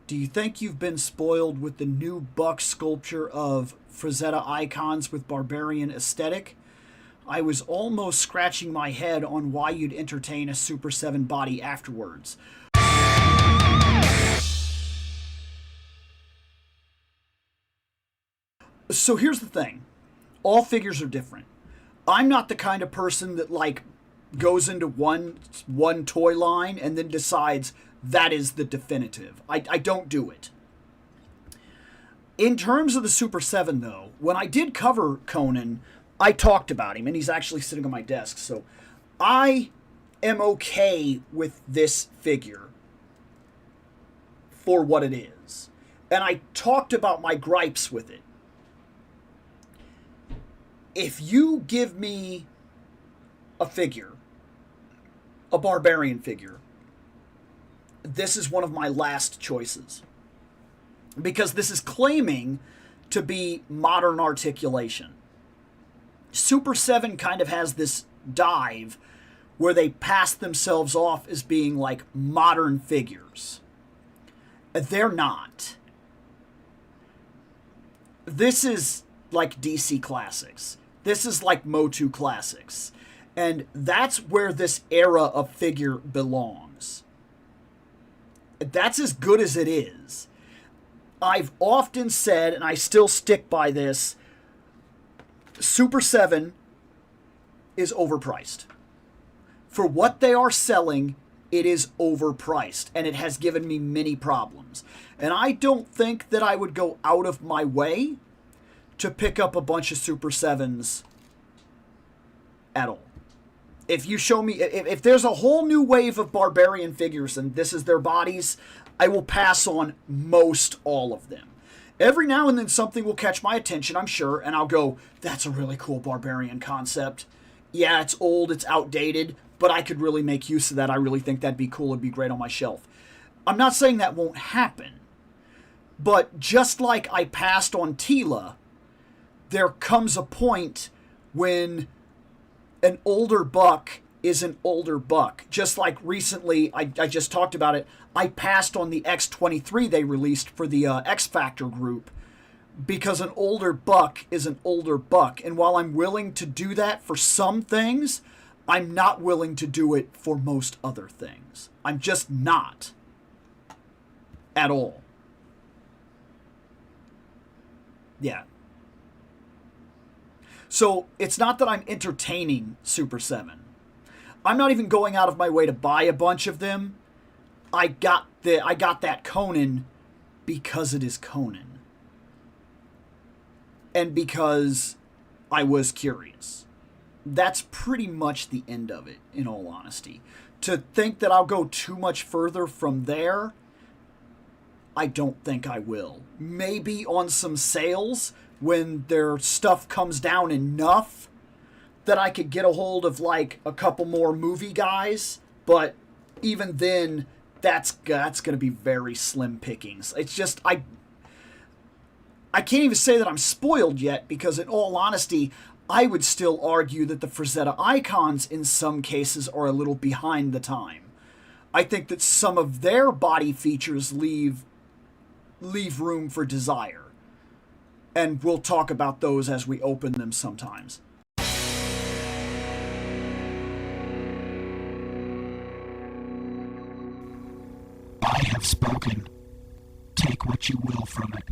Do you think you've been spoiled with the new Buck sculpture of Frazetta icons with barbarian aesthetic? I was almost scratching my head on why you'd entertain a Super 7 body afterwards. So here's the thing. All figures are different. I'm not the kind of person that goes into one toy line and then decides that is the definitive. I don't do it. In terms of the Super 7 though, when I did cover Conan, I talked about him and he's actually sitting on my desk. So I am okay with this figure for what it is. And I talked about my gripes with it. If you give me a figure, a barbarian figure, this is one of my last choices. Because this is claiming to be modern articulation. Super 7 kind of has this dive where they pass themselves off as being like modern figures. They're not. This is like DC Classics. This is like Motu Classics. And that's where this era of figure belongs. That's as good as it is. I've often said, and I still stick by this, Super 7 is overpriced. For what they are selling, it is overpriced. And it has given me many problems. And I don't think that I would go out of my way to pick up a bunch of Super 7s at all. If you show me, if there's a whole new wave of barbarian figures and this is their bodies, I will pass on most all of them. Every now and then something will catch my attention, I'm sure, and I'll go, that's a really cool barbarian concept. Yeah, it's old, it's outdated, but I could really make use of that. I really think that'd be cool, it'd be great on my shelf. I'm not saying that won't happen, but just like I passed on Tila, there comes a point when an older buck is an older buck. Just like recently, I just talked about it, I passed on the X23 they released for the X Factor group because an older buck is an older buck. And while I'm willing to do that for some things, I'm not willing to do it for most other things. I'm just not. At all. Yeah. So it's not that I'm entertaining Super 7. I'm not even going out of my way to buy a bunch of them. I got that Conan because it is Conan. And because I was curious. That's pretty much the end of it, in all honesty. To think that I'll go too much further from there, I don't think I will. Maybe on some sales when their stuff comes down enough that I could get a hold of like a couple more movie guys, but even then that's going to be very slim pickings. It's just I can't even say that I'm spoiled yet because in all honesty, I would still argue that the Frazetta icons in some cases are a little behind the time. I think that some of their body features leave room for desire. And we'll talk about those as we open them sometimes. I have spoken. Take what you will from it.